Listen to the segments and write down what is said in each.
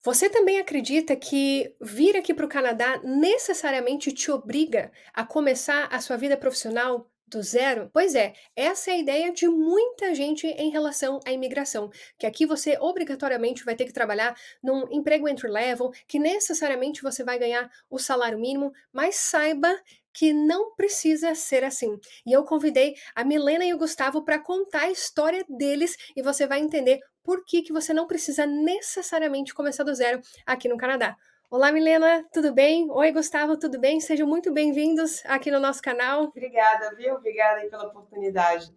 Você também acredita que vir aqui para o Canadá necessariamente te obriga a começar a sua vida profissional do zero? Pois é, essa é a ideia de muita gente em relação à imigração, que aqui você obrigatoriamente vai ter que trabalhar num emprego entry level, que necessariamente você vai ganhar o salário mínimo, mas saiba que não precisa ser assim. E eu convidei a Milena e o Gustavo para contar a história deles e você vai entender por que que você não precisa necessariamente começar do zero aqui no Canadá. Olá, Milena, tudo bem? Oi, Gustavo, tudo bem? Sejam muito bem-vindos aqui no nosso canal. Obrigada, viu? Obrigada aí pela oportunidade.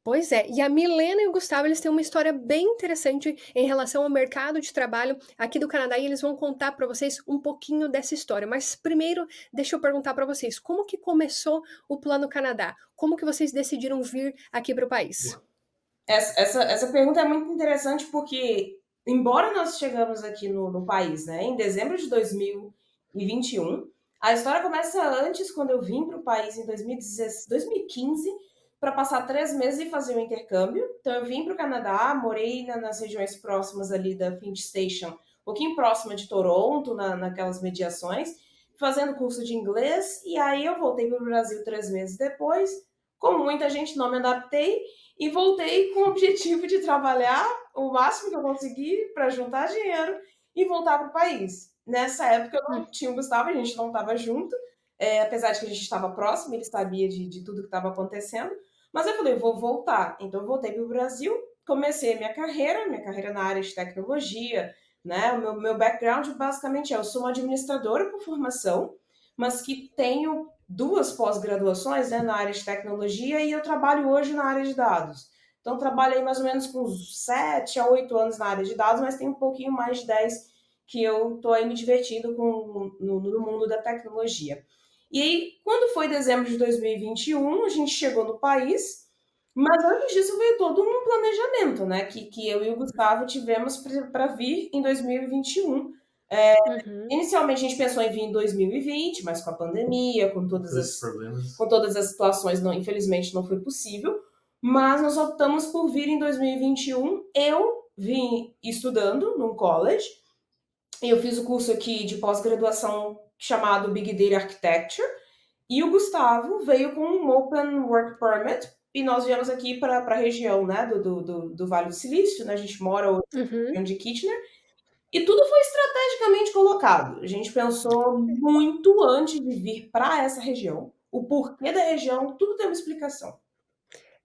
Pois é, e a Milena e o Gustavo, eles têm uma história bem interessante em relação ao mercado de trabalho aqui do Canadá e eles vão contar para vocês um pouquinho dessa história. Mas primeiro, deixa eu perguntar para vocês, como que começou o Plano Canadá? Como que vocês decidiram vir aqui para o país? Essa pergunta é muito interessante porque, embora nós chegamos aqui no país, né, em dezembro de 2021, a história começa antes, quando eu vim para o país em 2015, para passar 3 meses e fazer um intercâmbio. Então, eu vim para o Canadá, morei nas regiões próximas ali da Finch Station, um pouquinho próxima de Toronto, naquelas mediações, fazendo curso de inglês, e aí eu voltei para o Brasil 3 meses depois. Como muita gente, não me adaptei, e voltei com o objetivo de trabalhar o máximo que eu consegui para juntar dinheiro e voltar para o país. Nessa época eu Hum. não tinha o Gustavo, a gente não estava junto, apesar de que a gente estava próximo, ele sabia de tudo que estava acontecendo, mas eu falei, vou voltar. Então eu voltei para o Brasil, comecei a minha carreira na área de tecnologia, né? O meu background basicamente eu sou uma administradora por formação, mas que tenho duas pós-graduações, né, na área de tecnologia e eu trabalho hoje na área de dados. Então, trabalhei mais ou menos com uns 7 a 8 anos na área de dados, mas tem um pouquinho mais de 10 que eu estou aí me divertindo no mundo da tecnologia. E aí, quando foi dezembro de 2021, a gente chegou no país, mas antes disso veio todo um planejamento, né, que eu e o Gustavo tivemos para vir em 2021. Uhum. Inicialmente a gente pensou em vir em 2020, mas com a pandemia, com todas as situações, não, infelizmente não foi possível. Mas nós optamos por vir em 2021. Eu vim estudando num college. Eu fiz o curso aqui de pós-graduação chamado Big Data Architecture. E o Gustavo veio com um Open Work Permit. E nós viemos aqui para a região, né, do Vale do Silício. Né? A gente mora hoje na Uhum. região de Kitchener. E tudo foi estrategicamente colocado. A gente pensou muito antes de vir para essa região. O porquê da região, tudo tem uma explicação.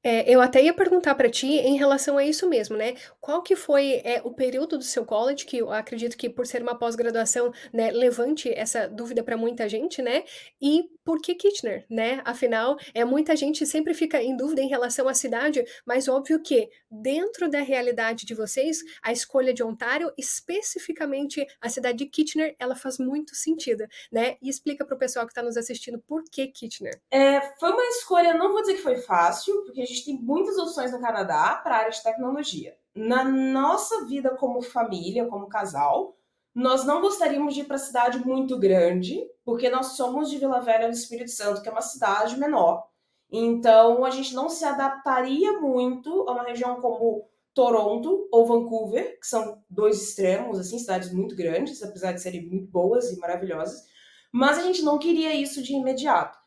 É, eu até ia perguntar para ti em relação a isso mesmo, né, qual que foi, o período do seu college, que eu acredito que por ser uma pós-graduação, né, levante essa dúvida para muita gente, né, e por que Kitchener, né, afinal, muita gente sempre fica em dúvida em relação à cidade, mas óbvio que dentro da realidade de vocês, a escolha de Ontário, especificamente a cidade de Kitchener, ela faz muito sentido, né, e explica para o pessoal que está nos assistindo por que Kitchener. Foi uma escolha, não vou dizer que foi fácil, porque a gente tem muitas opções no Canadá para a área de tecnologia. Na nossa vida como família, como casal, nós não gostaríamos de ir para cidade muito grande, porque nós somos de Vila Velha do Espírito Santo, que é uma cidade menor. Então, a gente não se adaptaria muito a uma região como Toronto ou Vancouver, que são dois extremos, assim, cidades muito grandes, apesar de serem muito boas e maravilhosas. Mas a gente não queria isso de imediato.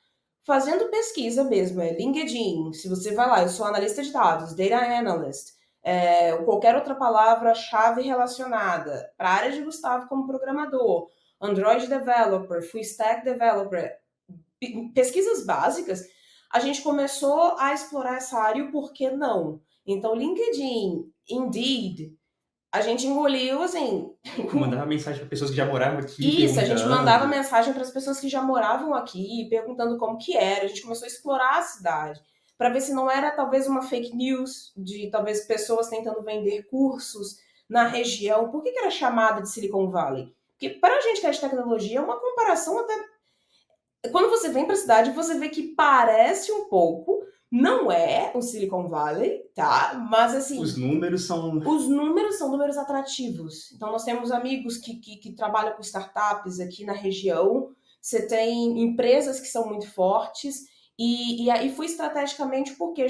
Fazendo pesquisa mesmo, LinkedIn, se você vai lá, eu sou analista de dados, data analyst, ou qualquer outra palavra-chave relacionada para a área de Gustavo como programador, Android developer, full stack developer, pesquisas básicas, a gente começou a explorar essa área e o porquê não. Então, LinkedIn, Indeed, a gente engoliu assim. Mandava mensagem para pessoas que já moravam aqui, Isso, a gente mandava perguntando. mensagem para as pessoas que já moravam aqui, perguntando como que era. A gente começou a explorar a cidade para ver se não era talvez uma fake news de talvez pessoas tentando vender cursos na região. Por que era chamada de Silicon Valley? Porque para a gente que é de tecnologia, é uma comparação até. Quando você vem para a cidade, você vê que parece um pouco, não é o Silicon Valley, tá? Mas Os assim, números são. os números são números atrativos. Então, nós temos amigos que trabalham com startups aqui na região, você tem empresas que são muito fortes, e aí foi estrategicamente porque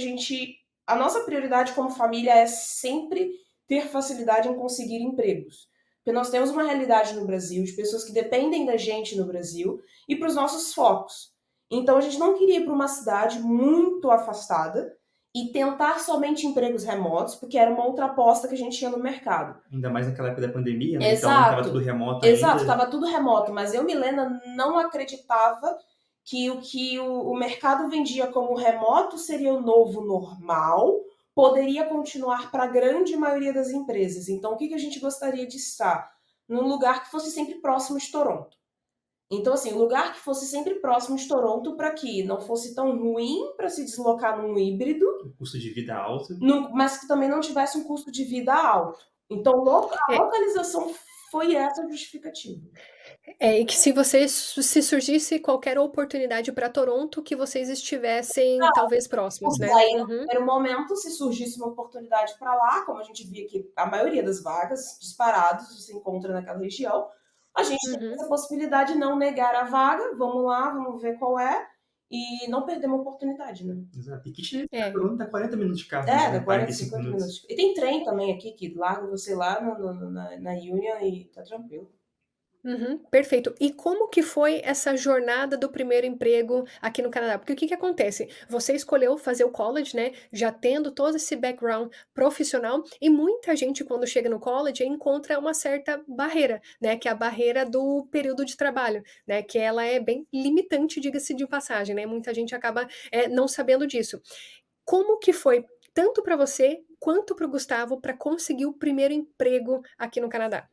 a nossa prioridade como família é sempre ter facilidade em conseguir empregos. Porque nós temos uma realidade no Brasil de pessoas que dependem da gente no Brasil e para os nossos focos. Então a gente não queria ir para uma cidade muito afastada e tentar somente empregos remotos, porque era uma outra aposta que a gente tinha no mercado. Ainda mais naquela época da pandemia, né? Então Exato. tava tudo remoto Exato, ainda. estava tudo remoto, mas eu, Milena, não acreditava que o que o mercado vendia como remoto seria o novo normal, poderia continuar para a grande maioria das empresas. Então, o que a gente gostaria de estar? Num lugar que fosse sempre próximo de Toronto. Então, assim, um lugar que fosse sempre próximo de Toronto para que não fosse tão ruim para se deslocar num híbrido, O custo de vida alto. mas que também não tivesse um custo de vida alto. Então, a localização foi essa a justificativa. E que se surgisse qualquer oportunidade para Toronto, que vocês estivessem talvez próximos, né? Daí, no primeiro momento, se surgisse uma oportunidade para lá, como a gente via que a maioria das vagas disparados se encontra naquela região, a gente tem essa possibilidade de não negar a vaga, vamos lá, vamos ver qual é, e não perder uma oportunidade, né? Exato. E que Toronto dá 40 minutos de carro. Dá 40, 50 minutos. E tem trem também aqui, que larga você lá na Union e tá tranquilo. Perfeito. E como que foi essa jornada do primeiro emprego aqui no Canadá? Porque o que acontece? Você escolheu fazer o college, né? Já tendo todo esse background profissional, e muita gente, quando chega no college, encontra uma certa barreira, né? Que é a barreira do período de trabalho, né? Que ela é bem limitante, diga-se de passagem, né? Muita gente acaba não sabendo disso. Como que foi, tanto para você quanto para o Gustavo, para conseguir o primeiro emprego aqui no Canadá?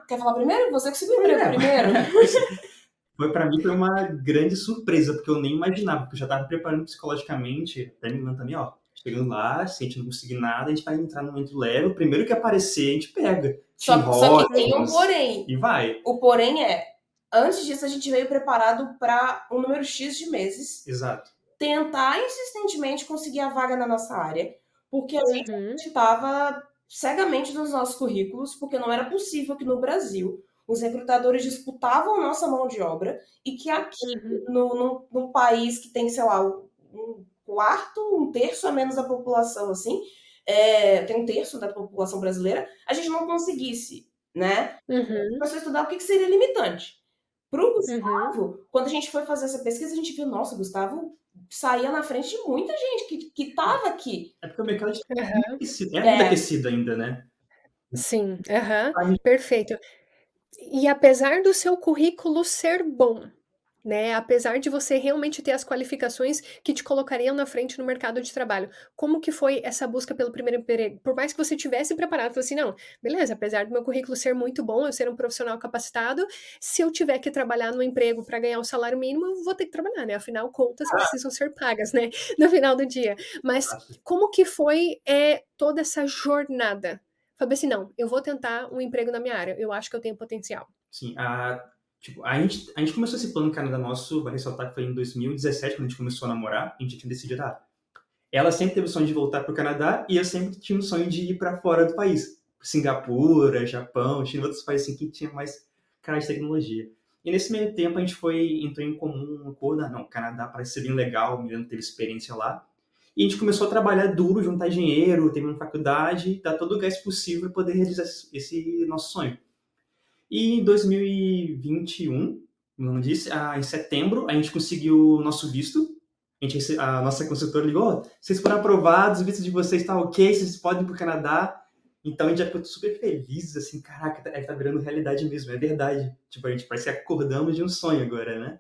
Quer falar primeiro? Você conseguiu o emprego primeiro? Pra mim foi uma grande surpresa, porque eu nem imaginava, porque eu já estava me preparando psicologicamente, até me lembrando também, ó, chegando lá, se a gente não conseguir nada, a gente vai entrar no entry level, o primeiro que aparecer a gente pega. Só que tem um porém. E vai. O porém antes disso a gente veio preparado para um número X de meses. Exato. Tentar insistentemente conseguir a vaga na nossa área, porque a gente estava cegamente nos nossos currículos, porque não era possível que no Brasil os recrutadores disputavam a nossa mão de obra e que aqui, num país que tem, sei lá, um quarto, um terço a menos da população, assim, tem um terço da população brasileira, a gente não conseguisse, né? Para estudar o que seria limitante. Para o Gustavo, quando a gente foi fazer essa pesquisa, a gente viu, nossa, o Gustavo saía na frente de muita gente que estava aqui. É porque o mercado é muito aquecido ainda, né? Sim, perfeito. E apesar do seu currículo ser bom, né, apesar de você realmente ter as qualificações que te colocariam na frente no mercado de trabalho, como que foi essa busca pelo primeiro emprego? Por mais que você tivesse preparado, falou assim, não, beleza, apesar do meu currículo ser muito bom, eu ser um profissional capacitado, se eu tiver que trabalhar no emprego para ganhar um salário mínimo, eu vou ter que trabalhar, né? Afinal, contas precisam ser pagas, né? No final do dia. Mas como que foi toda essa jornada? Falei assim, não, eu vou tentar um emprego na minha área, eu acho que eu tenho potencial. Sim, a gente começou esse plano no Canadá nosso, vai ressaltar que foi em 2017, quando a gente começou a namorar, a gente tinha decidido, ela sempre teve o sonho de voltar para o Canadá e eu sempre tinha o sonho de ir para fora do país. Singapura, Japão, tinha outros países assim, que tinha mais cara de tecnologia. E nesse meio tempo a gente entrou em comum um acordo, o Canadá parece ser bem legal, o Milano teve experiência lá. E a gente começou a trabalhar duro, juntar dinheiro, terminar faculdade, dar todo o gás possível para poder realizar esse nosso sonho. E em 2021, como eu disse, em setembro, a gente conseguiu o nosso visto. A nossa consultora ligou, vocês foram aprovados, o visto de vocês está ok, vocês podem ir para o Canadá. Então a gente já ficou super feliz, assim, caraca, tá virando realidade mesmo, é verdade. Tipo, a gente parece que acordamos de um sonho agora, né?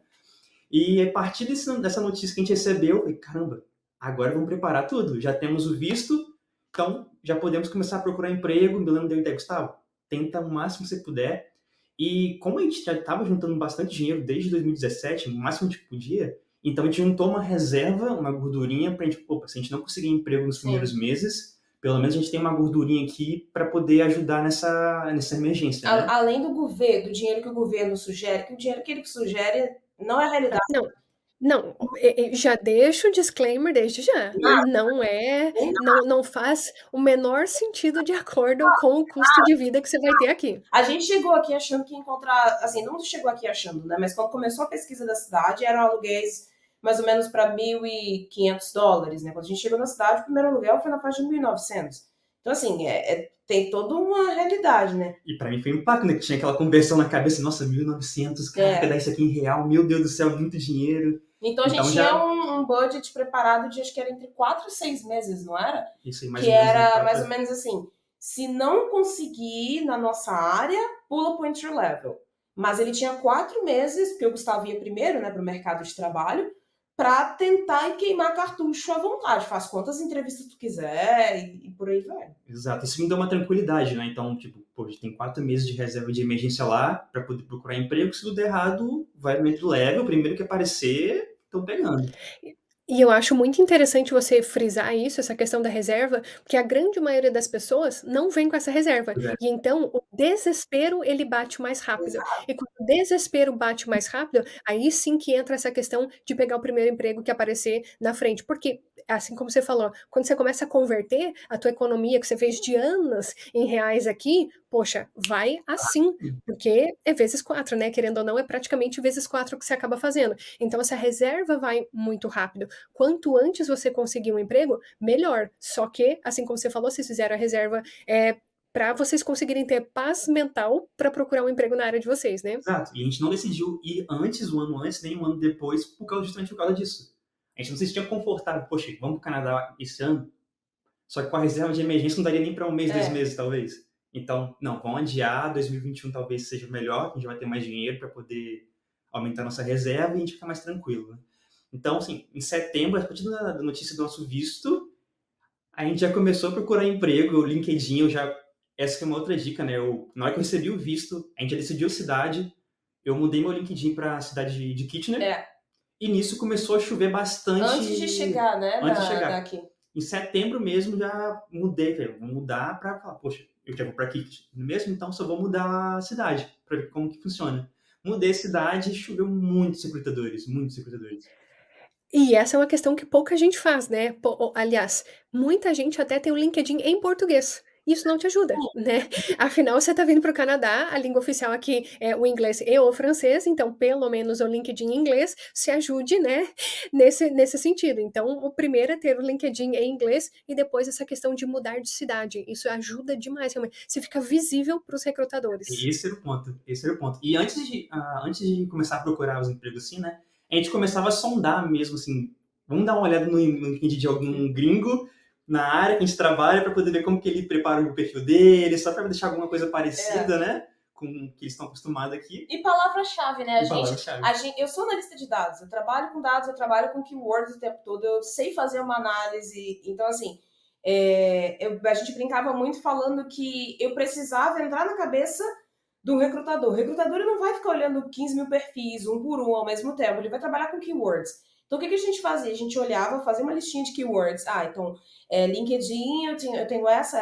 E a partir dessa notícia que a gente recebeu, eu falei, caramba, agora vamos preparar tudo. Já temos o visto, então já podemos começar a procurar emprego. Me lembro dele, Gustavo, tenta o máximo que você puder. E como a gente já estava juntando bastante dinheiro desde 2017, o máximo que a gente podia, então a gente juntou uma reserva, uma gordurinha para a gente, se a gente não conseguir emprego nos primeiros meses, pelo menos a gente tem uma gordurinha aqui para poder ajudar nessa emergência. Né? Além do dinheiro que o governo sugere, que o dinheiro que ele sugere não é a realidade. Não, já deixo o disclaimer desde já. Não faz o menor sentido de acordo com o custo de vida que você vai ter aqui. A gente chegou aqui achando que ia encontrar, assim, não chegou aqui achando, né? Mas quando começou a pesquisa da cidade, eram aluguéis mais ou menos para $1.500, né? Quando a gente chegou na cidade, o primeiro aluguel foi na faixa de 1.900. Então, assim, tem toda uma realidade, né? E pra mim foi um impacto, né? Que tinha aquela conversão na cabeça, nossa, 1.900, caraca, dá isso aqui em real, meu Deus do céu, muito dinheiro. Então a gente Então tinha já, um budget preparado de acho que era entre 4 e 6 meses, não era? isso aí mais Que ou menos em era mais ou 4. menos assim, se não conseguir na nossa área, pula pro entry level. Mas ele tinha 4 meses, porque o Gustavo ia primeiro, né, pro mercado de trabalho, para tentar e queimar cartucho à vontade. Faz quantas entrevistas tu quiser e por aí vai. Exato, isso me deu uma tranquilidade, né? Então, tipo, pô, a gente tem 4 meses de reserva de emergência lá pra poder procurar emprego. Se tudo der errado, vai no entry level, o primeiro que aparecer, estão pegando. E eu acho muito interessante você frisar isso, essa questão da reserva, porque a grande maioria das pessoas não vem com essa reserva. Pois é. E então o desespero ele bate mais rápido. Exato. E quando o desespero bate mais rápido, aí sim que entra essa questão de pegar o primeiro emprego que aparecer na frente. Porque, assim como você falou, quando você começa a converter a tua economia que você fez de anos em reais aqui, poxa, vai assim. Porque é vezes 4, né? Querendo ou não, é praticamente vezes 4 que você acaba fazendo. Então essa reserva vai muito rápido. Quanto antes você conseguir um emprego, melhor. Só que, assim como você falou, vocês fizeram a reserva para vocês conseguirem ter paz mental para procurar um emprego na área de vocês, né? Exato. E a gente não decidiu ir antes, um ano antes, nem um ano depois, justamente por causa disso. A gente não se sentia confortável. Poxa, vamos pro Canadá esse ano? Só que com a reserva de emergência não daria nem para um mês, 2 meses, talvez. Então, não, vamos adiar. 2021 talvez seja melhor, a gente vai ter mais dinheiro para poder aumentar nossa reserva e a gente ficar mais tranquilo. Né? Então, assim, em setembro, a partir da notícia do nosso visto, a gente já começou a procurar emprego, o LinkedIn, eu já. Essa foi uma outra dica, né? Na hora que eu recebi o visto, a gente já decidiu a cidade, eu mudei meu LinkedIn para a cidade de Kitchener, e nisso começou a chover bastante. Antes de chegar, né? Antes de chegar. Daqui. Em setembro mesmo já mudei, falei, vou mudar para falar, poxa, eu já vou para aqui mesmo, então só vou mudar a cidade, para ver como que funciona. Mudei a cidade e choveu muitos recrutadores, muitos recrutadores. E essa é uma questão que pouca gente faz, né? Aliás, muita gente até tem o LinkedIn em português. Isso não te ajuda, né? Afinal, você está vindo para o Canadá, a língua oficial aqui é o inglês e o francês, então pelo menos o LinkedIn em inglês se ajude, né? Nesse sentido. Então, o primeiro é ter o LinkedIn em inglês e depois essa questão de mudar de cidade. Isso ajuda demais, realmente. Você fica visível para os recrutadores. Esse era o ponto, esse era o ponto. E antes de começar a procurar os empregos assim, né, a gente começava a sondar mesmo, assim, vamos dar uma olhada no LinkedIn de algum gringo na área que a gente trabalha para poder ver como que ele prepara o perfil dele, só para deixar alguma coisa parecida, né, com o que eles estão acostumados aqui. E palavra-chave, né? Palavra-chave. Eu sou analista de dados, eu trabalho com dados, eu trabalho com keywords o tempo todo, eu sei fazer uma análise. Então, assim, a gente brincava muito falando que eu precisava entrar na cabeça do recrutador. O recrutador ele não vai ficar olhando 15 mil perfis, um por um, ao mesmo tempo. Ele vai trabalhar com keywords. Então, o que a gente fazia? A gente olhava, fazia uma listinha de keywords. Então, LinkedIn, eu tenho essa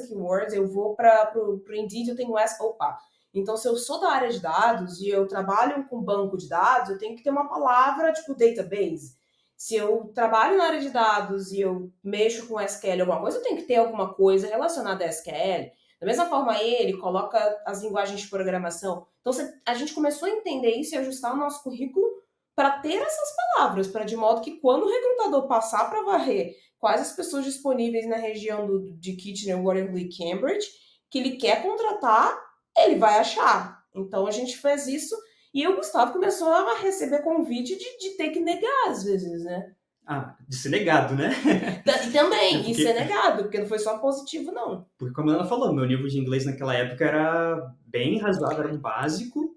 keywords. Eu vou para o Indeed, eu tenho essa. Opa! Então, se eu sou da área de dados e eu trabalho com banco de dados, eu tenho que ter uma palavra tipo database. Se eu trabalho na área de dados e eu mexo com SQL alguma coisa, eu tenho que ter alguma coisa relacionada a SQL. Da mesma forma, ele coloca as linguagens de programação. Então, a gente começou a entender isso e ajustar o nosso currículo para ter essas palavras, para de modo que quando o recrutador passar para varrer quais as pessoas disponíveis na região de Kitchener, Waterloo e Cambridge, que ele quer contratar, ele vai achar. Então, a gente fez isso e o Gustavo começou a receber convite de ter que negar às vezes, né? De ser negado, né? E também, e ser negado, porque não foi só positivo, não. Porque, como ela falou, meu nível de inglês naquela época era bem razoável, era um básico.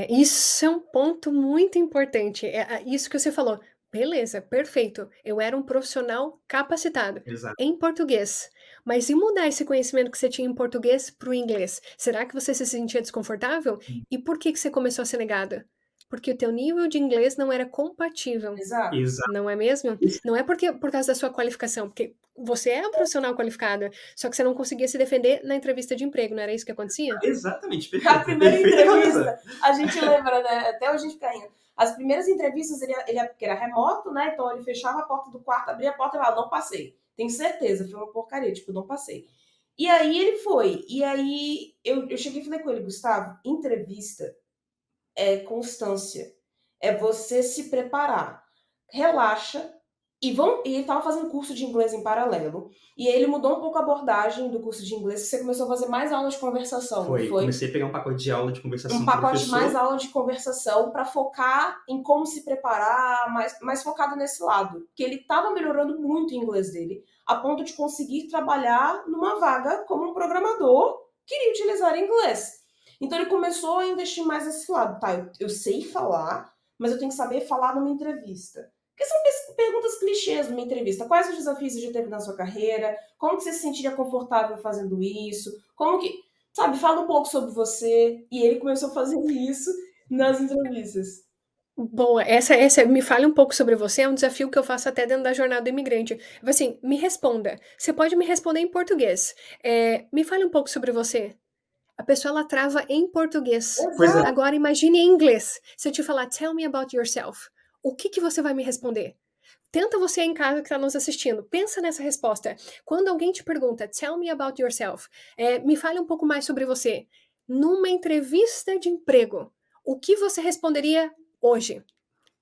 Isso é um ponto muito importante. Isso que você falou. Beleza, perfeito. Eu era um profissional capacitado Exato. em português. Mas e mudar esse conhecimento que você tinha em português para o inglês? Será que você se sentia desconfortável? E por que você começou a ser negada? Porque o teu nível de inglês não era compatível. Exato. Não é mesmo? Não é por causa da sua qualificação, porque você é um profissional qualificado, só que você não conseguia se defender na entrevista de emprego, não era isso que acontecia? Exatamente, perfeito. A primeira entrevista, a gente lembra, né? Até hoje a gente fica rindo. As primeiras entrevistas, porque era remoto, né? Então ele fechava a porta do quarto, abria a porta e falava, não passei. Tenho certeza, foi uma porcaria, tipo, não passei. E aí ele foi. E aí eu cheguei e falei com ele, Gustavo, entrevista é constância. É você se preparar. Relaxa, E ele estava fazendo curso de inglês em paralelo. E ele mudou um pouco a abordagem do curso de inglês, que você começou a fazer mais aulas de conversação, não foi? Comecei a pegar um pacote de aula de conversação Um com o pacote de mais professor. aula de conversação para focar em como se preparar, mais focado nesse lado. Que ele estava melhorando muito o inglês dele, a ponto de conseguir trabalhar numa vaga como um programador que iria utilizar inglês. Então ele começou a investir mais nesse lado. Tá, eu sei falar, mas eu tenho que saber falar numa entrevista. Porque são perguntas clichês numa entrevista. Quais os desafios você já teve na sua carreira? Como que você se sentiria confortável fazendo isso? Como que... Sabe, fala um pouco sobre você. E ele começou a fazer isso nas entrevistas. Boa, me fale um pouco sobre você, é um desafio que eu faço até dentro da jornada do imigrante. Assim, me responda. Você pode me responder em português. Me fale um pouco sobre você. A pessoa ela trava em português. Pois é. Exato. Agora imagine em inglês. Se eu te falar, tell me about yourself, o que você vai me responder? Tenta você em casa que está nos assistindo, pensa nessa resposta. Quando alguém te pergunta, tell me about yourself, me fale um pouco mais sobre você. Numa entrevista de emprego, o que você responderia hoje?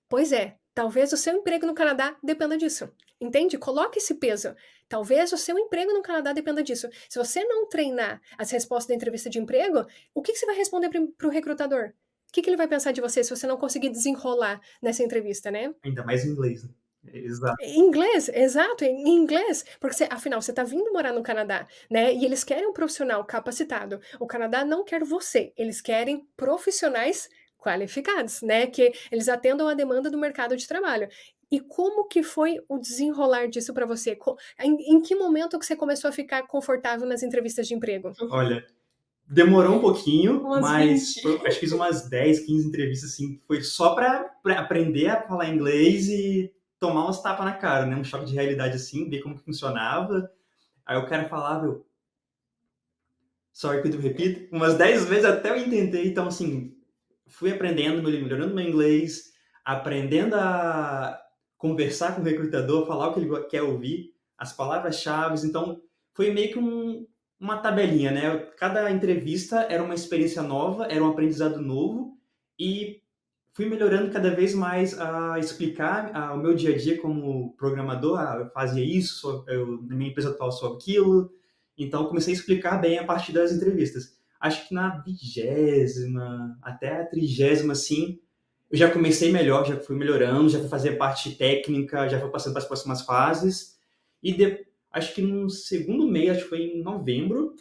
Pois é, talvez o seu emprego no Canadá dependa disso. Entende? Coloque esse peso. Talvez o seu emprego no Canadá dependa disso. Se você não treinar as respostas da entrevista de emprego, o que você vai responder para o recrutador? O que ele vai pensar de você se você não conseguir desenrolar nessa entrevista, né? Ainda mais em inglês, né? Exato. Em inglês, exato, em inglês, porque afinal você está vindo morar no Canadá, né? E eles querem um profissional capacitado. O Canadá não quer você, eles querem profissionais qualificados, né? Que eles atendam a demanda do mercado de trabalho. E como que foi o desenrolar disso para você? Em que momento que você começou a ficar confortável nas entrevistas de emprego? Olha, demorou um pouquinho, Umas mas 20. acho que fiz umas 10, 15 entrevistas, assim, foi só pra aprender a falar inglês e tomar uns tapas na cara, né? Um choque de realidade, assim, ver como que funcionava. Aí o cara falava, sorry, could you repeat? Umas 10 vezes até eu entender. Então, assim, fui aprendendo, melhorando meu inglês, aprendendo a conversar com o recrutador, falar o que ele quer ouvir, as palavras-chave. Então, foi meio que uma tabelinha, né? Cada entrevista era uma experiência nova, era um aprendizado novo e fui melhorando cada vez mais a explicar o meu dia a dia como programador. Eu fazia isso, na minha empresa atual sou aquilo. Então, eu comecei a explicar bem a partir das entrevistas. Acho que na 20ª até a 30ª, assim, eu já comecei melhor, já fui melhorando, já fui fazer parte técnica, já fui passando para as próximas fases. Acho que no segundo mês, acho que foi em novembro,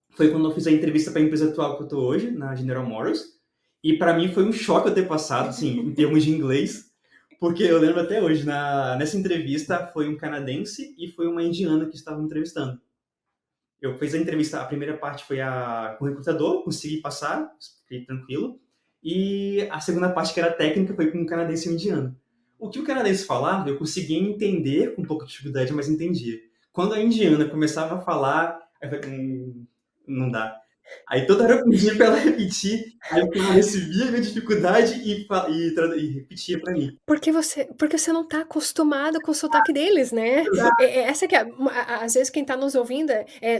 foi quando eu fiz a entrevista para a empresa atual que eu estou hoje, na General Motors. E para mim foi um choque eu ter passado, assim, em termos de inglês, porque eu lembro até hoje, nessa entrevista foi um canadense e foi uma indiana que estavam entrevistando. Eu fiz a entrevista, a primeira parte foi com o recrutador, consegui passar, fiquei tranquilo. E a segunda parte, que era técnica, foi com um canadense e um indiano. O que o canadense falava, eu conseguia entender com um pouco de dificuldade, mas entendia. Quando a indiana começava a falar, eu falei, não dá. Aí toda hora eu pedia pra ela repetir, aí o canadense via a minha dificuldade e repetia pra mim. Porque você não tá acostumado com o sotaque deles, né? Essa que é, às vezes quem tá nos ouvindo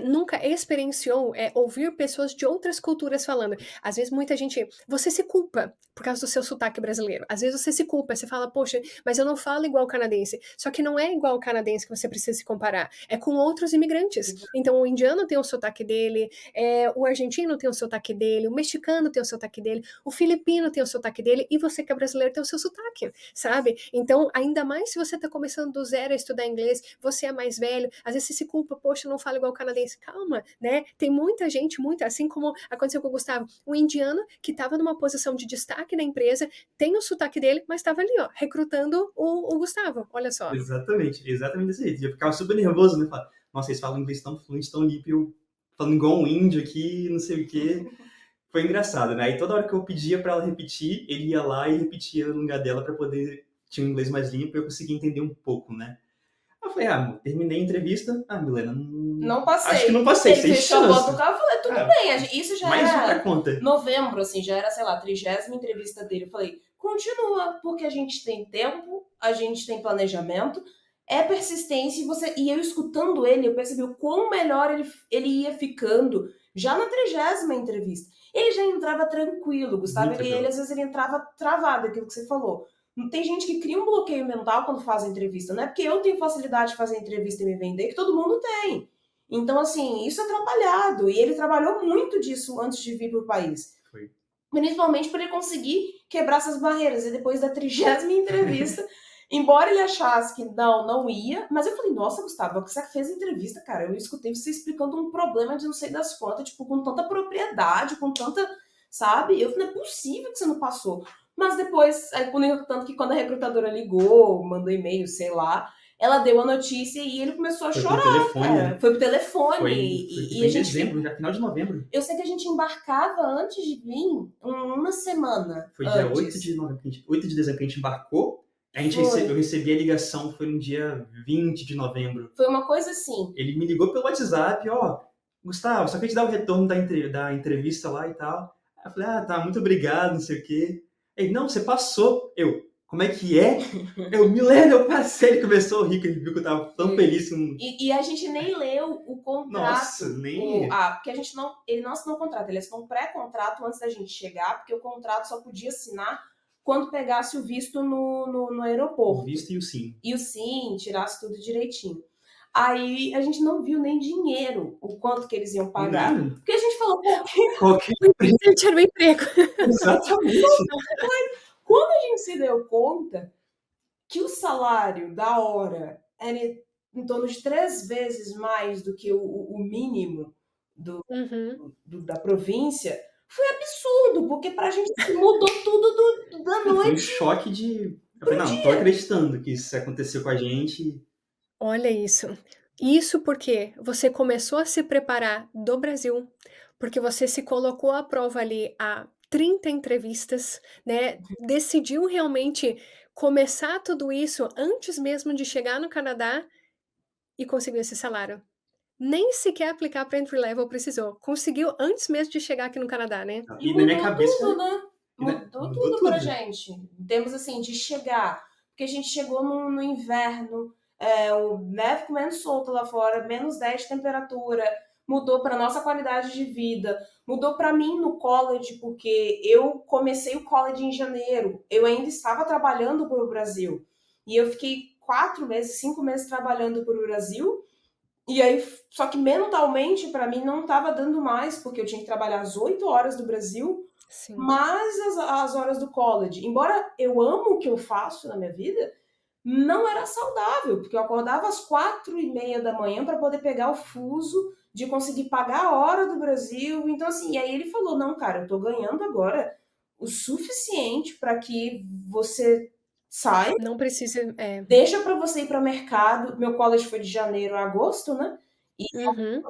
nunca experienciou ouvir pessoas de outras culturas falando. Às vezes muita gente, você se culpa por causa do seu sotaque brasileiro. Às vezes você se culpa, você fala, poxa, mas eu não falo igual o canadense. Só que não é igual o canadense que você precisa se comparar, é com outros imigrantes. Então o indiano tem o sotaque dele, o argentino tem o sotaque dele, o mexicano tem o sotaque dele, o filipino tem o sotaque dele, e você que é brasileiro tem o seu sotaque, sabe? Então, ainda mais se você tá começando do zero a estudar inglês, você é mais velho, às vezes você se culpa, poxa, eu não falo igual o canadense. Calma, né? Tem muita gente, assim como aconteceu com o Gustavo, o indiano que tava numa posição de destaque na empresa, tem o sotaque dele, mas tava ali, ó, recrutando o Gustavo, olha só. Exatamente desse jeito. Eu ficava super nervoso, né? Falava, nossa, eles falam inglês tão fluente, tão limpo, eu falando igual um índio aqui, não sei o quê. Foi engraçado, né? Aí toda hora que eu pedia pra ela repetir, ele ia lá e repetia no lugar dela pra poder ter um inglês mais limpo e eu conseguia entender um pouco, né? Aí eu falei, amor, terminei a entrevista. Milena, Não passei. acho que não passei, Ele sem fechou a chance. porta do carro e falei, tudo bem. Isso já Mais um era pra conta. novembro, assim, já era, sei lá, 30ª entrevista dele. Eu falei, continua, porque a gente tem tempo, a gente tem planejamento, é persistência, e eu escutando ele, eu percebi o quão melhor ele ia ficando já na 30ª entrevista. Ele já entrava tranquilo, Gustavo, Muito ele às vezes ele entrava travado, aquilo que você falou. Tem gente que cria um bloqueio mental quando faz a entrevista. Não é porque eu tenho facilidade de fazer entrevista e me vender que todo mundo tem. Então, assim, isso é atrapalhado. E ele trabalhou muito disso antes de vir para o país. Foi. Principalmente para ele conseguir quebrar essas barreiras. E depois da 30ª entrevista, embora ele achasse que não ia, mas eu falei, nossa, Gustavo, você fez entrevista, cara. Eu escutei você explicando um problema de não sei das quantas, tipo, com tanta propriedade, com tanta, sabe? Eu falei, não é possível que você não passou. Mas depois, tanto que quando a recrutadora ligou, mandou e-mail, sei lá, ela deu a notícia e ele começou a chorar. Foi pro telefone, né? Foi pro telefone. Foi E em a gente, dezembro, já final de novembro. eu sei que a gente embarcava antes de vir uma semana. Foi dia antes. 8 de novembro, 8 de dezembro que a gente embarcou. Eu recebi a ligação, foi no dia 20 de novembro. Foi uma coisa assim. Ele me ligou pelo WhatsApp, Gustavo, só queria te dar o retorno da entrevista lá e tal. Aí eu falei, tá, muito obrigado, não sei o quê. Ele, não, você passou. Como é que é? Eu me lembro, eu passei. Ele começou a rir, que ele viu que eu tava tão feliz com... E a gente nem leu o contrato. Nossa, nem... Porque ele não assinou o contrato, ele assinou um pré-contrato antes da gente chegar, porque o contrato só podia assinar quando pegasse o visto no aeroporto. O visto e o SIM. E o SIM, tirasse tudo direitinho. Aí a gente não viu nem dinheiro, o quanto que eles iam pagar. Não. Porque a gente falou, qualquer... O importante era o emprego. Exatamente. Quando a gente se deu conta que o salário da hora era em torno de 3 vezes mais do que o mínimo da província, foi absurdo, porque pra gente mudou tudo da noite. Foi um choque de... Eu falei, não tô acreditando que isso aconteceu com a gente. Olha isso. Isso porque você começou a se preparar do Brasil, porque você se colocou à prova ali a 30 entrevistas, né? Decidiu realmente começar tudo isso antes mesmo de chegar no Canadá e conseguiu esse salário. Nem sequer aplicar para entry level precisou. Conseguiu antes mesmo de chegar aqui no Canadá, né? E na minha cabeça... Tudo, né? Mudou tudo pra gente. Em termos assim, de chegar. Porque a gente chegou no inverno, o neve comendo solto lá fora, menos 10 de temperatura, mudou para nossa qualidade de vida, mudou para mim no college, porque eu comecei o college em janeiro, eu ainda estava trabalhando para o Brasil, e eu fiquei 4 meses, 5 meses trabalhando para o Brasil, e aí, só que mentalmente para mim não estava dando mais, porque eu tinha que trabalhar as 8 horas do Brasil, Sim. mais as horas do college. Embora eu amo o que eu faço na minha vida, não era saudável, porque eu acordava às 4h30 da manhã para poder pegar o fuso, de conseguir pagar a hora do Brasil. Então, assim, e aí ele falou, não, cara, eu tô ganhando agora o suficiente para que você saia. Não precisa... Deixa para você ir para mercado. Meu college foi de janeiro a agosto, né? E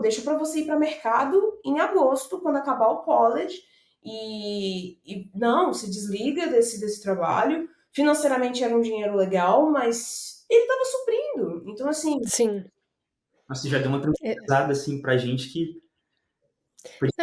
deixa para você ir para mercado em agosto, quando acabar o college. E não, se desliga desse trabalho. Financeiramente era um dinheiro legal, mas ele estava suprindo. Então, assim... Sim. Nossa, já deu uma tranquilizada, assim, pra gente que...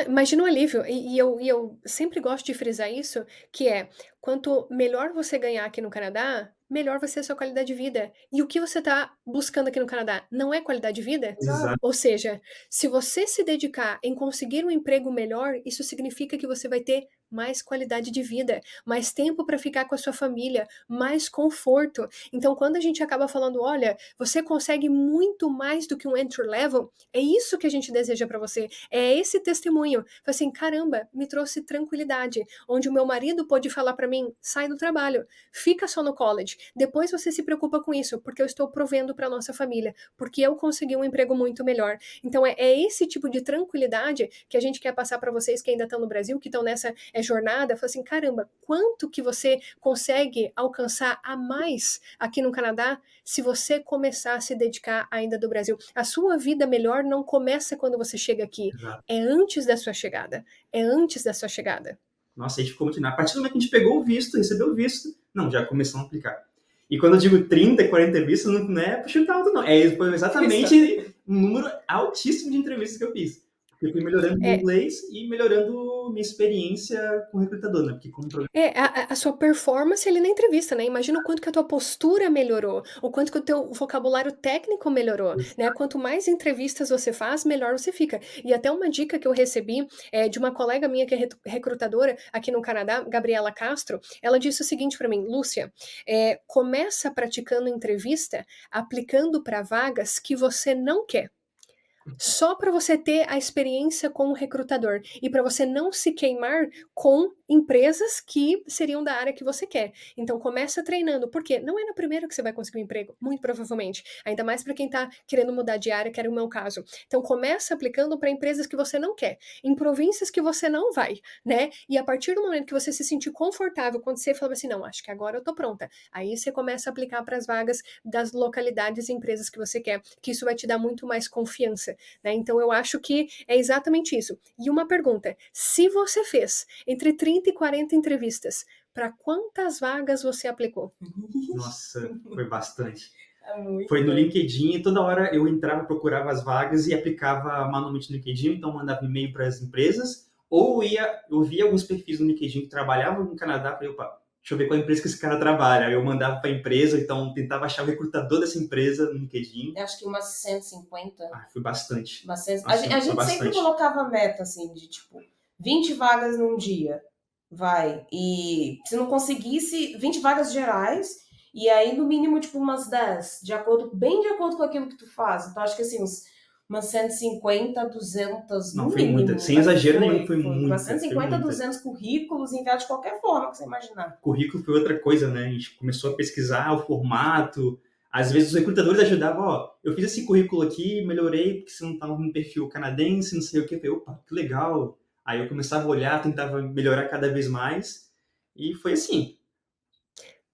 Imagina o alívio. E eu sempre gosto de frisar isso, que é, quanto melhor você ganhar aqui no Canadá, melhor vai ser a sua qualidade de vida. E o que você está buscando aqui no Canadá não é qualidade de vida? Exato. Ou seja, se você se dedicar em conseguir um emprego melhor, isso significa que você vai ter mais qualidade de vida, mais tempo para ficar com a sua família, mais conforto. Então, quando a gente acaba falando, olha, você consegue muito mais do que um entry level, é isso que a gente deseja para você. É esse testemunho. Foi assim, caramba, me trouxe tranquilidade, onde o meu marido pôde falar para mim, sai do trabalho, fica só no college, depois você se preocupa com isso, porque eu estou provendo para nossa família, porque eu consegui um emprego muito melhor. Então, é esse tipo de tranquilidade que a gente quer passar para vocês que ainda estão no Brasil, que estão nessa jornada, fala assim, caramba, quanto que você consegue alcançar a mais aqui no Canadá se você começar a se dedicar ainda do Brasil. A sua vida melhor não começa quando você chega aqui, Exato. É antes da sua chegada, é antes da sua chegada. Nossa, a gente ficou muito... A partir do momento que a gente pegou o visto, recebeu o visto, não, já começamos a aplicar. E quando eu digo 30, 40 entrevistas, não é para chutar alto, não. Foi exatamente um número altíssimo de entrevistas que eu fiz. Eu fui melhorando meu É, inglês e melhorando minha experiência com o recrutador, né? Porque como programa. a sua performance ali na entrevista, né, imagina o quanto que a tua postura melhorou, o quanto que o teu vocabulário técnico melhorou, né, quanto mais entrevistas você faz, melhor você fica. E até uma dica que eu recebi, de uma colega minha que é recrutadora aqui no Canadá, Gabriela Castro, ela disse o seguinte para mim: "Lúcia, começa praticando entrevista, aplicando para vagas que você não quer. Só para você ter a experiência com o recrutador e para você não se queimar com empresas que seriam da área que você quer. Então começa treinando, porque não é na primeira que você vai conseguir um emprego, muito provavelmente. Ainda mais para quem está querendo mudar de área, que era o meu caso. Então começa aplicando para empresas que você não quer, em províncias que você não vai, né? E a partir do momento que você se sentir confortável, quando você fala assim, não, acho que agora eu tô pronta, aí você começa a aplicar para as vagas das localidades e empresas que você quer, que isso vai te dar muito mais confiança. Né? Então, eu acho que é exatamente isso. E uma pergunta: se você fez entre 30 e 40 entrevistas, para quantas vagas você aplicou? Nossa, foi bastante. É muito. Foi no LinkedIn e toda hora eu entrava, procurava as vagas e aplicava manualmente no LinkedIn, então mandava e-mail para as empresas, ou eu via alguns perfis no LinkedIn que trabalhavam no Canadá, falei, opa, deixa eu ver qual empresa que esse cara trabalha. Aí eu mandava para a empresa, então tentava achar o recrutador dessa empresa no LinkedIn. Eu acho que umas 150. Foi bastante. Umas 100. Nossa, A foi gente sempre bastante. colocava meta, assim, de tipo, 20 vagas num dia. Vai. E se não conseguisse 20 vagas gerais, e aí no mínimo, tipo, umas 10, bem de acordo com aquilo que tu faz. Então, acho que assim, umas 150, 200 Não, no foi muita. mínimo. Sem Mas exagero nenhum, foi foi umas muita. Foi 150, muita. 200 currículos enviados de qualquer forma que você imaginar. Currículo foi outra coisa, né? A gente começou a pesquisar o formato. Às vezes os recrutadores ajudavam, ó, eu fiz esse currículo aqui, melhorei porque você não estava no perfil canadense, não sei o que. Eu falei, opa, que legal. Aí eu começava a olhar, tentava melhorar cada vez mais. E foi assim.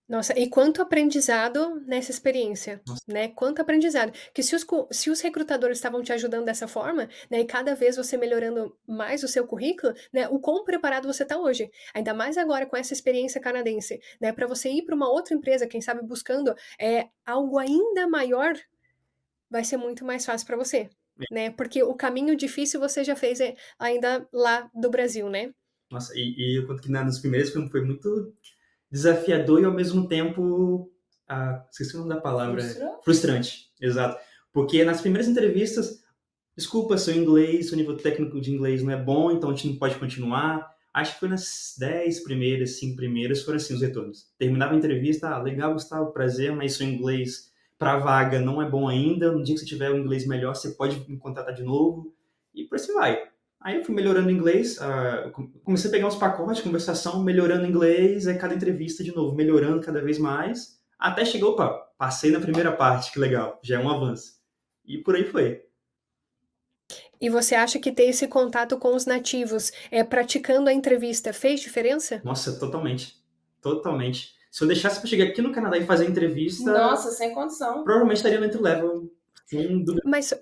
Nossa, e quanto aprendizado nessa experiência, Nossa, né? Quanto aprendizado. Que se os recrutadores estavam te ajudando dessa forma, né? E cada vez você melhorando mais o seu currículo, né? O quão preparado você está hoje. Ainda mais agora com essa experiência canadense, né? Para você ir para uma outra empresa, quem sabe buscando algo ainda maior, vai ser muito mais fácil para você, né? Porque o caminho difícil você já fez ainda lá do Brasil, né? nossa, e eu conto que nas primeiras foi muito desafiador e ao mesmo tempo, esqueci o nome da palavra, frustrante, exato. Porque nas primeiras entrevistas, desculpa, seu inglês, seu nível técnico de inglês não é bom, então a gente não pode continuar. Acho que foi nas 10 primeiras, 5 primeiras, foram assim os retornos. Terminava a entrevista, legal, Gustavo, prazer, mas seu inglês para a vaga não é bom ainda. No dia que você tiver um inglês melhor, você pode me contratar de novo. E por assim vai. Aí eu fui melhorando o inglês, comecei a pegar uns pacotes de conversação, melhorando o inglês, aí cada entrevista de novo, melhorando cada vez mais, até chegou, opa, passei na primeira parte, que legal, já é um avanço. E por aí foi. E você acha que ter esse contato com os nativos, praticando a entrevista, fez diferença? Nossa, totalmente. Totalmente. Se eu deixasse para chegar aqui no Canadá e fazer a entrevista, Nossa, sem condição. provavelmente estaria no entry level. Sem dúvida. Mas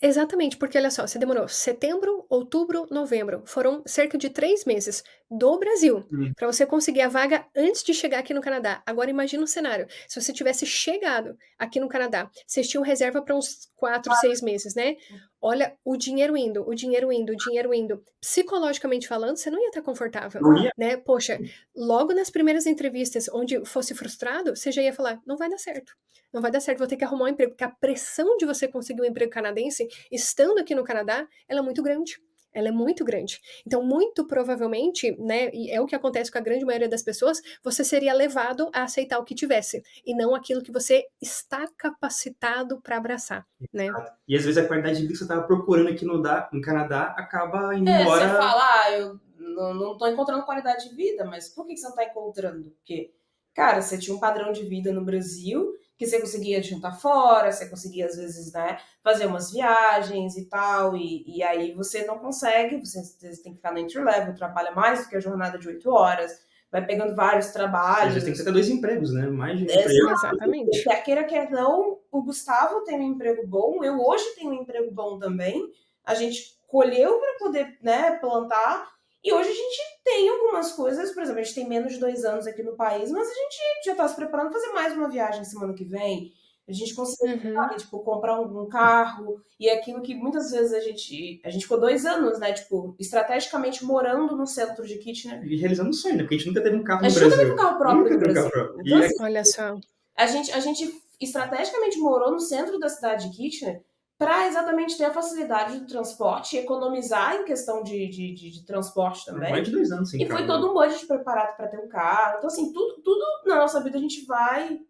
exatamente, porque olha só, você demorou setembro, outubro, novembro, foram cerca de 3 meses do Brasil para você conseguir a vaga antes de chegar aqui no Canadá. Agora imagina um cenário, se você tivesse chegado aqui no Canadá, vocês tinham reserva para uns 4, 6 meses, né? Olha, o dinheiro indo, o dinheiro indo, o dinheiro indo. Psicologicamente falando, você não ia estar confortável, Não ia. né? Poxa, logo nas primeiras entrevistas, onde fosse frustrado, você já ia falar, não vai dar certo. Não vai dar certo, vou ter que arrumar um emprego, porque a pressão de você conseguir um emprego canadense, estando aqui no Canadá, ela é muito grande. Ela é muito grande. Então, muito provavelmente, né, e é o que acontece com a grande maioria das pessoas, você seria levado a aceitar o que tivesse, e não aquilo que você está capacitado para abraçar, né? E às vezes a qualidade de vida que você estava procurando aqui no Canadá acaba indo Você embora. fala, eu não tô encontrando qualidade de vida, mas por que você não tá encontrando? Porque, cara, você tinha um padrão de vida no Brasil que você conseguia juntar fora, você conseguia, às vezes, né, fazer umas viagens e tal, e aí você não consegue, você tem que ficar no entry level, trabalha mais do que a jornada de 8 horas, vai pegando vários Às trabalhos. vezes tem que ter 2 empregos, né? Mais de um emprego. Exatamente. Quer queira, quer não, o Gustavo tem um emprego bom, eu hoje tenho um emprego bom também, a gente colheu para poder, né, plantar, e hoje a gente tem algumas coisas, por exemplo, a gente tem menos de 2 anos aqui no país, mas a gente já está se preparando para fazer mais uma viagem semana que vem, A gente conseguiu, Uhum. sabe, tipo, comprar um carro, e é aquilo que muitas vezes a gente ficou 2 anos, né, tipo, estrategicamente morando no centro de Kitchener. E realizando um sonho, né? Porque a gente nunca teve um carro A no gente nunca teve um Brasil. carro próprio Nunca no teve um carro Brasil. próprio. Então, E assim, Olha só. a gente estrategicamente morou no centro da cidade de Kitchener para exatamente ter a facilidade do transporte e economizar em questão de transporte por mais também. de 2 anos sem E foi carro, né? todo um budget preparado para ter um carro. Então, assim, tudo na nossa vida a gente vai,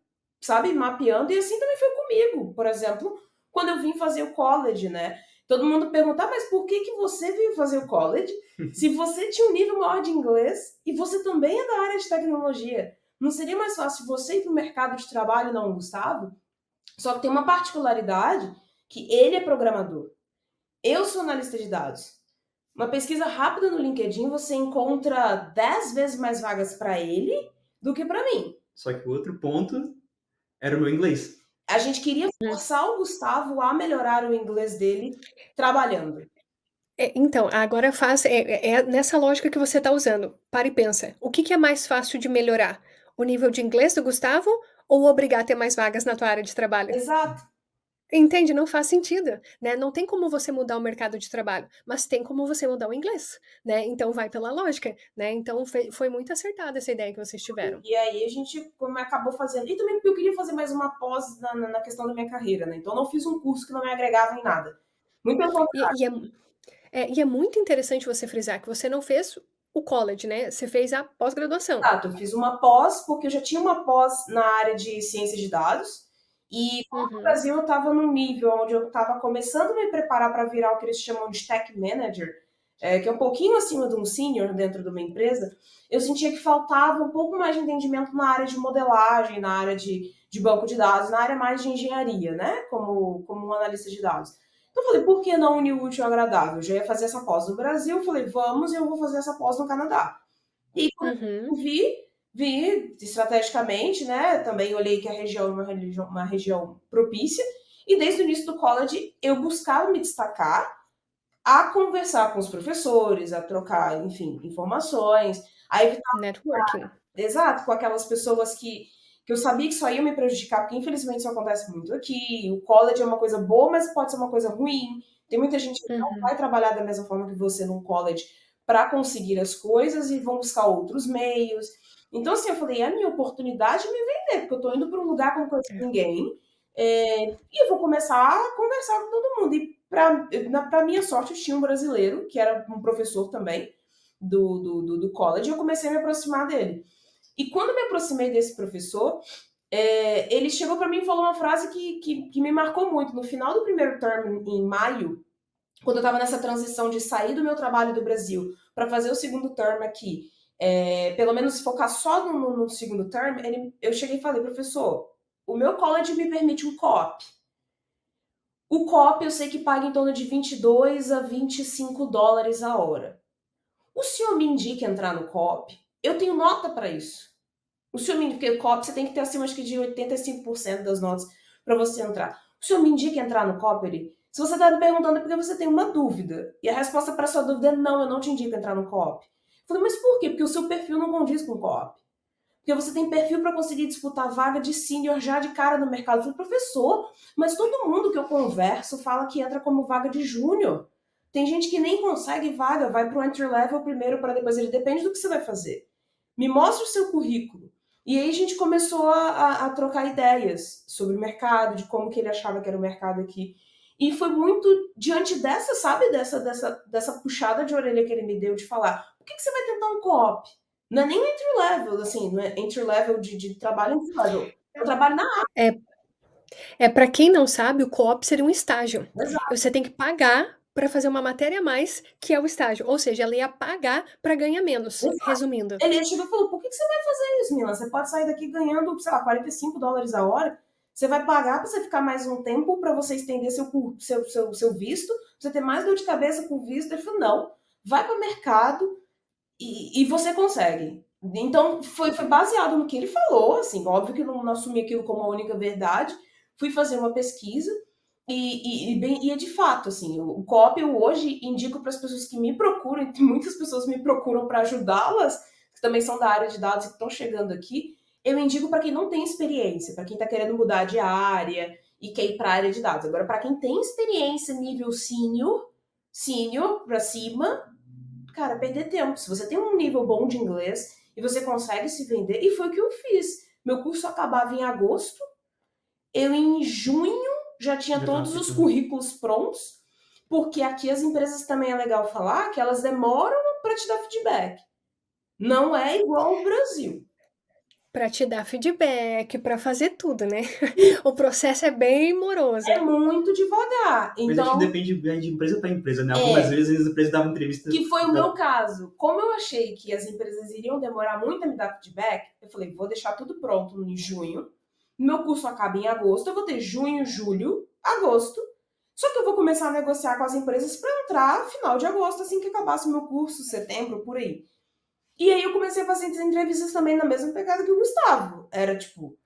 sabe, mapeando. E assim também foi comigo. Por exemplo, quando eu vim fazer o college, né? Todo mundo pergunta, mas por que você veio fazer o college se você tinha um nível maior de inglês e você também é da área de tecnologia? Não seria mais fácil você ir para o mercado de trabalho, não, Gustavo? Só que tem uma particularidade que ele é programador. Eu sou analista de dados. Uma pesquisa rápida no LinkedIn, você encontra 10 vezes mais vagas para ele do que para mim. Só que o outro ponto era o meu inglês. A gente queria forçar o Gustavo a melhorar o inglês dele trabalhando. Então, agora faz nessa lógica que você está usando. Para e pensa, o que que é mais fácil de melhorar? O nível de inglês do Gustavo ou obrigar a ter mais vagas na tua área de trabalho? Exato. Entende? Não faz sentido, né? Não tem como você mudar o mercado de trabalho, mas tem como você mudar o inglês, né? Então vai pela lógica, né? Então foi muito acertada essa ideia que vocês tiveram. E aí a gente como acabou fazendo. E também porque eu queria fazer mais uma pós na questão da minha carreira, né? Então eu não fiz um curso que não me agregava em nada. Muito pelo E, contrário. e é, e é muito interessante você frisar que você não fez o college, né? Você fez a pós-graduação. Exato, eu fiz uma pós, porque eu já tinha uma pós na área de ciência de dados, e como no Uhum. Brasil eu estava num nível onde eu estava começando a me preparar para virar o que eles chamam de tech manager, que é um pouquinho acima de um senior dentro de uma empresa, eu sentia que faltava um pouco mais de entendimento na área de modelagem, na área de banco de dados, na área mais de engenharia, né? Como um analista de dados. Então eu falei, por que não unir o útil ao agradável? Eu já ia fazer essa pós no Brasil, eu falei, vamos, e eu vou fazer essa pós no Canadá. E quando eu Uhum. vi estrategicamente, né? Também olhei que a região é uma região propícia. E desde o início do college eu buscava me destacar, a conversar com os professores, a trocar, enfim, informações, a evitar, Networking. exato, com aquelas pessoas que eu sabia que só iam me prejudicar, porque infelizmente isso acontece muito aqui. O college é uma coisa boa, mas pode ser uma coisa ruim. Tem muita gente que não Uhum. vai trabalhar da mesma forma que você no college para conseguir as coisas e vão buscar outros meios. Então, assim, eu falei, é a minha oportunidade de me vender, porque eu tô indo para um lugar que eu não conheço É. ninguém, e eu vou começar a conversar com todo mundo. E para minha sorte, eu tinha um brasileiro, que era um professor também do college, e eu comecei a me aproximar dele. E quando me aproximei desse professor, ele chegou para mim e falou uma frase que me marcou muito. No final do primeiro term, em maio, quando eu estava nessa transição de sair do meu trabalho do Brasil para fazer o segundo term aqui, pelo menos focar só no segundo term, eu cheguei e falei, professor, o meu college me permite um co-op. O co-op eu sei que paga em torno de 22 a 25 dólares a hora. O senhor me indica entrar no co-op? Eu tenho nota para isso. O senhor me indica, porque o co-op você tem que ter acima acho que de 85% das notas para você entrar. O senhor me indica entrar no co-op? Se você está me perguntando é porque você tem uma dúvida. E a resposta para sua dúvida é não, eu não te indico entrar no co-op. Eu falei, mas por quê? Porque o seu perfil não condiz com o co-op. Porque você tem perfil para conseguir disputar vaga de senior já de cara no mercado. Eu falei, professor, mas todo mundo que eu converso fala que entra como vaga de júnior. Tem gente que nem consegue vaga, vai para o entry level primeiro para depois. Ele depende do que você vai fazer. Me mostra o seu currículo. E aí a gente começou a trocar ideias sobre o mercado, de como que ele achava que era o mercado aqui. E foi muito diante dessa, sabe, dessa puxada de orelha que ele me deu de falar, por que você vai tentar um co-op? Não é nem um entry level, assim, não é entry level de trabalho entry level. Eu trabalho na área. É, para quem não sabe, o co-op seria um estágio. Exato. Você tem que pagar para fazer uma matéria a mais, que é o estágio. Ou seja, ela ia pagar para ganhar menos, resumindo. Ele chegou e falou, por que você vai fazer isso, Mila? Você pode sair daqui ganhando, sei lá, 45 dólares a hora. Você vai pagar para você ficar mais um tempo para você estender seu visto, pra você ter mais dor de cabeça com o visto. Ele falou, não, vai para o mercado e você consegue. Então, foi baseado no que ele falou, assim, óbvio que eu não assumi aquilo como a única verdade. Fui fazer uma pesquisa e é de fato, assim, o COP eu hoje indico para as pessoas que me procuram, muitas pessoas me procuram para ajudá-las, que também são da área de dados e que estão chegando aqui. eu indico para quem não tem experiência, para quem está querendo mudar de área e quer ir para a área de dados. Agora, para quem tem experiência nível senior para cima, cara, perder tempo. Se você tem um nível bom de inglês e você consegue se vender, e foi o que eu fiz. Meu curso acabava em agosto, eu em junho já tinha Já tava todos os aplicando. currículos prontos, porque aqui as empresas também é legal falar que elas demoram para te dar feedback. Não é igual ao Brasil. Para te dar feedback, para fazer tudo, né? O processo é bem moroso. É muito devagar. Mas acho que Então, depende de empresa para empresa, né? Algumas vezes as empresas davam entrevista. que foi o meu caso. Como eu achei que as empresas iriam demorar muito a me dar feedback, eu falei, vou deixar tudo pronto em junho. Meu curso acaba em agosto, eu vou ter junho, julho, agosto. Só que eu vou começar a negociar com as empresas para entrar final de agosto, assim que acabasse o meu curso, setembro, por aí. E aí eu comecei a fazer entrevistas também na mesma pegada que o Gustavo. Era tipo.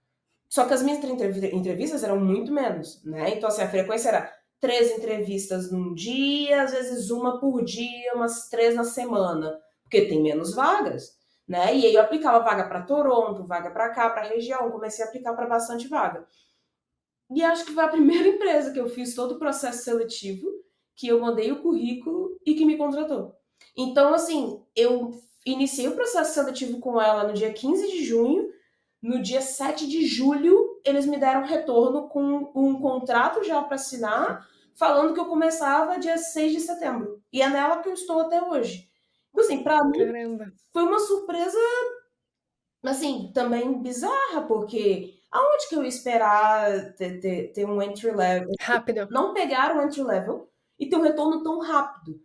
Só que as minhas entrevistas eram muito menos, né? Então, assim, a frequência era 3 entrevistas num dia, às vezes uma por dia, umas 3 na semana, porque tem menos vagas, né? E aí eu aplicava vaga para Toronto, vaga para cá, para região, comecei a aplicar para bastante vaga. E acho que foi a primeira empresa que eu fiz todo o processo seletivo, que eu mandei o currículo e que me contratou. Então, assim, eu iniciei o processo seletivo com ela no dia 15 de junho, no dia 7 de julho, eles me deram retorno com um contrato já para assinar, falando que eu começava dia 6 de setembro. E é nela que eu estou até hoje. Então, assim, para mim Caramba. foi uma surpresa, assim, também bizarra, porque aonde que eu ia esperar ter um entry level? Rápido. Não pegar o entry level e ter um retorno tão rápido.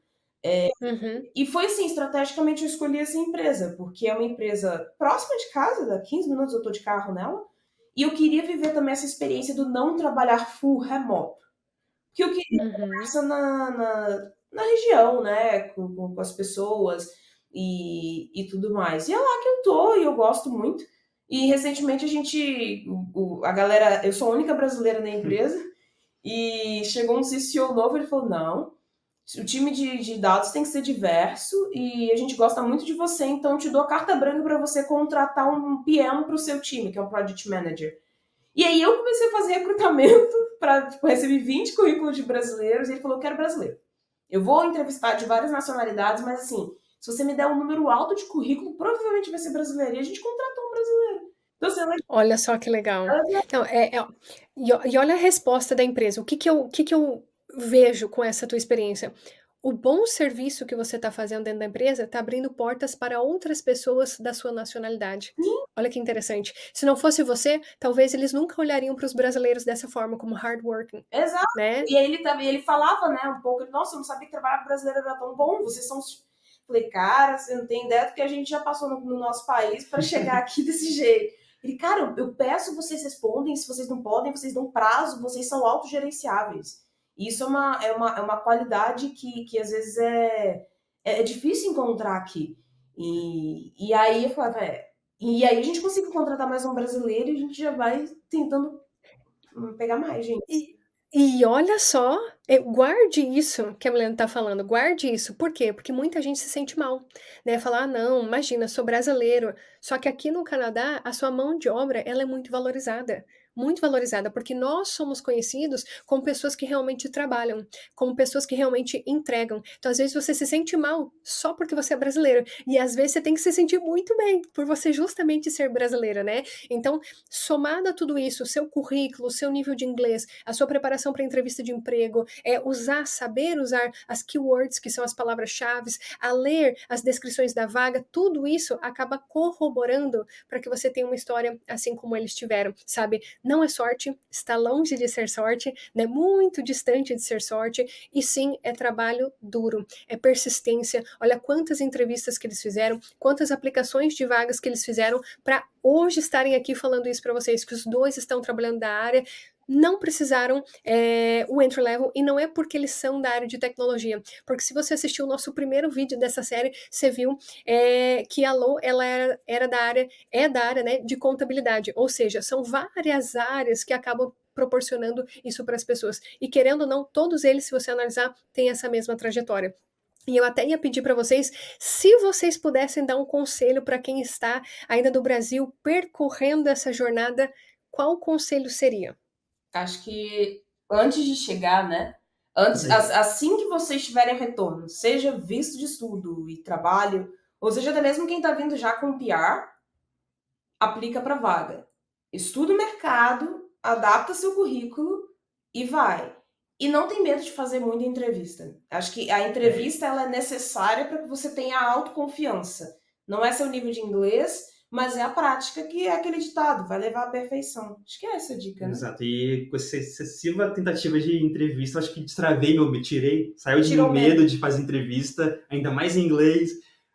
Uhum. E foi assim, estrategicamente eu escolhi essa empresa, porque é uma empresa próxima de casa, dá 15 minutos eu tô de carro nela, e eu queria viver também essa experiência do não trabalhar full remoto. Porque eu queria Uhum. conversa na região, né, com as pessoas e tudo mais. E é lá que eu tô, e eu gosto muito. E recentemente a gente, a galera, eu sou a única brasileira na empresa, e chegou um CCO novo, ele falou, não, o time de dados tem que ser diverso e a gente gosta muito de você, então eu te dou carta branca para você contratar um PM para o seu time, que é um Project Manager. E aí eu comecei a fazer recrutamento para receber 20 currículos de brasileiros e ele falou, eu quero brasileiro. Eu vou entrevistar de várias nacionalidades, mas assim, se você me der um número alto de currículo, provavelmente vai ser brasileiro. E a gente contratou um brasileiro. Então, assim, Olha só que legal. Não, e olha a resposta da empresa. O que que eu vejo com essa tua experiência? O bom serviço que você está fazendo dentro da empresa está abrindo portas para outras pessoas da sua nacionalidade. Olha que interessante. Se não fosse você, talvez eles nunca olhariam para os brasileiros dessa forma, como hardworking, exato. né? E aí ele falava, né, um pouco, nossa, eu não sabia que trabalhar com brasileiro era tão bom, vocês são. Falei, cara, você não tem ideia do que a gente já passou no nosso país para chegar aqui desse jeito. Ele, cara, eu peço, vocês respondem, se vocês não podem, vocês dão prazo, vocês são autogerenciáveis. E isso é uma qualidade que às vezes é difícil encontrar aqui. E aí eu falava, e aí a gente conseguiu contratar mais um brasileiro e a gente já vai tentando pegar mais, gente. E olha só, guarde isso que a Milena tá falando, guarde isso. Por quê? Porque muita gente se sente mal, né? Falar, ah, não, imagina, sou brasileiro. Só que aqui no Canadá, a sua mão de obra, ela é muito valorizada, porque nós somos conhecidos como pessoas que realmente trabalham, como pessoas que realmente entregam. Então, às vezes, você se sente mal só porque você é brasileiro. E às vezes você tem que se sentir muito bem por você justamente ser brasileira, né? Então, somado a tudo isso, o seu currículo, o seu nível de inglês, a sua preparação para entrevista de emprego, saber usar as keywords, que são as palavras-chave, a ler as descrições da vaga, tudo isso acaba corroborando para que você tenha uma história assim como eles tiveram, sabe? Não é sorte, está longe de ser sorte, né? Muito distante de ser sorte, e sim, é trabalho duro, é persistência. Olha quantas entrevistas que eles fizeram, quantas aplicações de vagas que eles fizeram para hoje estarem aqui falando isso para vocês, que os dois estão trabalhando da área, não precisaram o entry level, e não é porque eles são da área de tecnologia, porque se você assistiu o nosso primeiro vídeo dessa série, você viu que a Lô, ela era da área, né, de contabilidade, ou seja, são várias áreas que acabam proporcionando isso para as pessoas, e querendo ou não, todos eles, se você analisar, têm essa mesma trajetória. E eu até ia pedir para vocês, se vocês pudessem dar um conselho para quem está ainda do Brasil percorrendo essa jornada, qual conselho seria? Acho que antes de chegar, né? Assim que vocês tiverem retorno, seja visto de estudo e trabalho, ou seja, até mesmo quem está vindo já com PR, aplica para vaga. Estuda o mercado, adapta seu currículo e vai. E não tem medo de fazer muita entrevista. Acho que a entrevista ela é necessária para que você tenha autoconfiança. Não é seu nível de inglês, mas é a prática que é aquele ditado, vai levar à perfeição. Acho que é essa a dica, né? Exato. E com essa excessiva tentativa de entrevista, eu acho que destravei saiu de Tirou meu o medo. medo de fazer entrevista, ainda mais em inglês.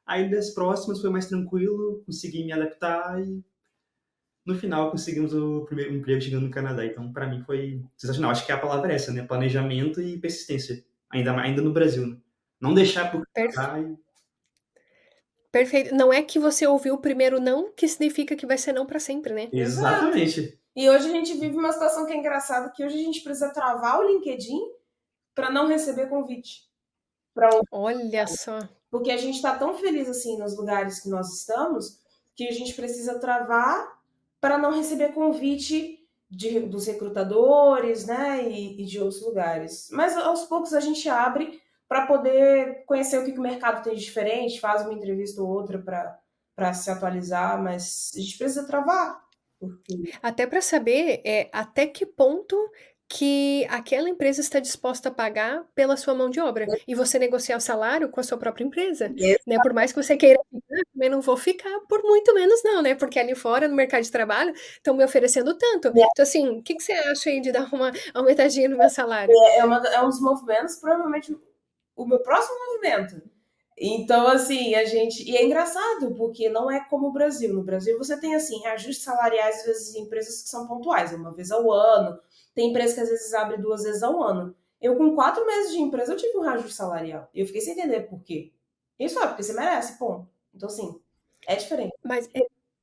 Aí das próximas foi mais tranquilo, consegui me adaptar e no final conseguimos o primeiro emprego chegando no Canadá. Então, para mim foi sensacional. Acho que a palavra é essa, né? Planejamento e persistência. Ainda no Brasil, né? Não deixar pro Perfe- Canadá e... Perfeito. Não é que você ouviu o primeiro não, que significa que vai ser não para sempre, né? Exatamente. E hoje a gente vive uma situação que é engraçada, que hoje a gente precisa travar o LinkedIn para não receber convite. Olha só. Porque a gente está tão feliz assim nos lugares que nós estamos, que a gente precisa travar para não receber convite dos recrutadores, né, e de outros lugares. Mas aos poucos a gente abre para poder conhecer o que o mercado tem de diferente, faz uma entrevista ou outra para se atualizar, mas a gente precisa travar. Até para saber até que ponto que aquela empresa está disposta a pagar pela sua mão de obra e você negociar o salário com a sua própria empresa, né? Por mais que você queira ficar, também não vou ficar por muito menos não, né? Porque ali fora no mercado de trabalho estão me oferecendo tanto. Então assim, o que você acha aí de dar uma aumentadinha no meu salário? É um dos movimentos, provavelmente o meu próximo movimento. Então, assim, a gente. E é engraçado, porque não é como o Brasil. No Brasil, você tem, assim, reajustes salariais, às vezes, em empresas que são pontuais, uma vez ao ano. Tem empresas que, às vezes, abrem 2 vezes ao ano. Eu, com 4 meses de empresa, eu tive um reajuste salarial. E eu fiquei sem entender por quê. Isso é porque você merece, ponto. Então, assim, é diferente. Mas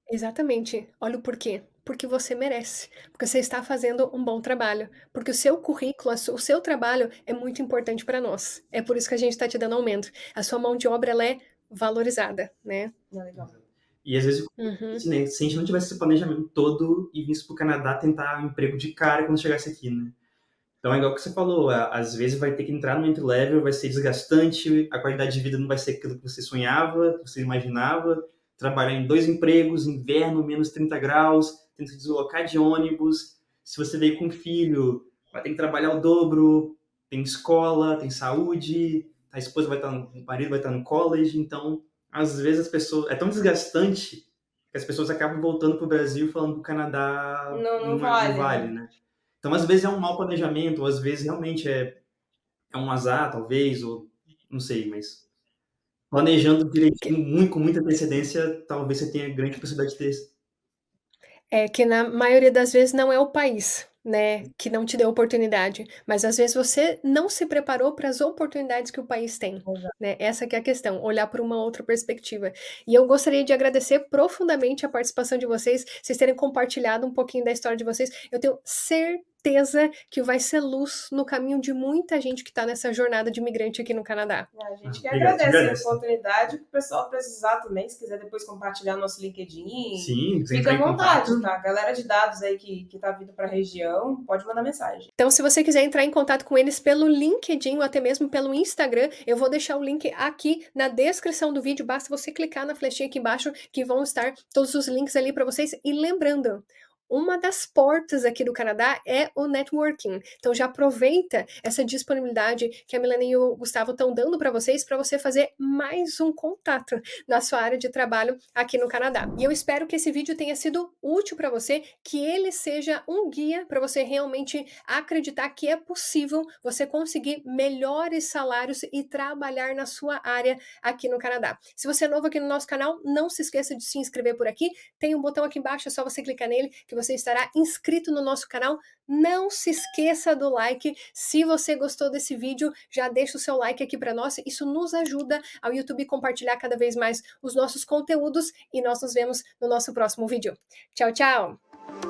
exatamente. Olha o porquê. Porque você merece. Porque você está fazendo um bom trabalho. Porque o seu currículo, o seu trabalho é muito importante para nós. É por isso que a gente está te dando aumento. A sua mão de obra, ela é valorizada, né? Não é legal. E às vezes, Uhum. se a gente não tivesse esse planejamento todo e visse pro Canadá tentar um emprego de cara quando chegasse aqui, né? Então é igual que você falou, às vezes vai ter que entrar no entry-level, vai ser desgastante, a qualidade de vida não vai ser aquilo que você sonhava, que você imaginava, trabalhar em 2 empregos, inverno, menos 30 graus, tendo que deslocar de ônibus, se você veio com filho, vai ter que trabalhar o dobro, tem escola, tem saúde, a esposa vai estar o marido vai estar no college, então às vezes as pessoas, é tão desgastante que as pessoas acabam voltando pro Brasil falando que o Canadá Não não vale. né? Então, às vezes é um mau planejamento, ou às vezes realmente é um azar, talvez, ou não sei, mas planejando direitinho, com muita antecedência, talvez você tenha grande possibilidade de ter. É que na maioria das vezes não é o país, né, que não te deu oportunidade, mas às vezes você não se preparou para as oportunidades que o país tem, né? Essa que é a questão, olhar por uma outra perspectiva. E eu gostaria de agradecer profundamente a participação de vocês terem compartilhado um pouquinho da história de vocês. Eu tenho certeza que vai ser luz no caminho de muita gente que está nessa jornada de imigrante aqui no Canadá. A gente que Obrigado, agradece a oportunidade, que o pessoal precisar também, se quiser depois compartilhar nosso LinkedIn. Sim, fica à vontade, tá? Galera de dados aí que tá vindo para a região, pode mandar mensagem. Então, se você quiser entrar em contato com eles pelo LinkedIn ou até mesmo pelo Instagram, eu vou deixar o link aqui na descrição do vídeo. Basta você clicar na flechinha aqui embaixo que vão estar todos os links ali para vocês. E lembrando, uma das portas aqui do Canadá é o networking. Então já aproveita essa disponibilidade que a Milena e o Gustavo estão dando para você fazer mais um contato na sua área de trabalho aqui no Canadá. E eu espero que esse vídeo tenha sido útil para você, que ele seja um guia para você realmente acreditar que é possível você conseguir melhores salários e trabalhar na sua área aqui no Canadá. Se você é novo aqui no nosso canal, não se esqueça de se inscrever por aqui. Tem um botão aqui embaixo, é só você clicar nele que você estará inscrito no nosso canal. Não se esqueça do like. Se você gostou desse vídeo, já deixa o seu like aqui para nós. Isso nos ajuda ao YouTube compartilhar cada vez mais os nossos conteúdos e nós nos vemos no nosso próximo vídeo. Tchau, tchau!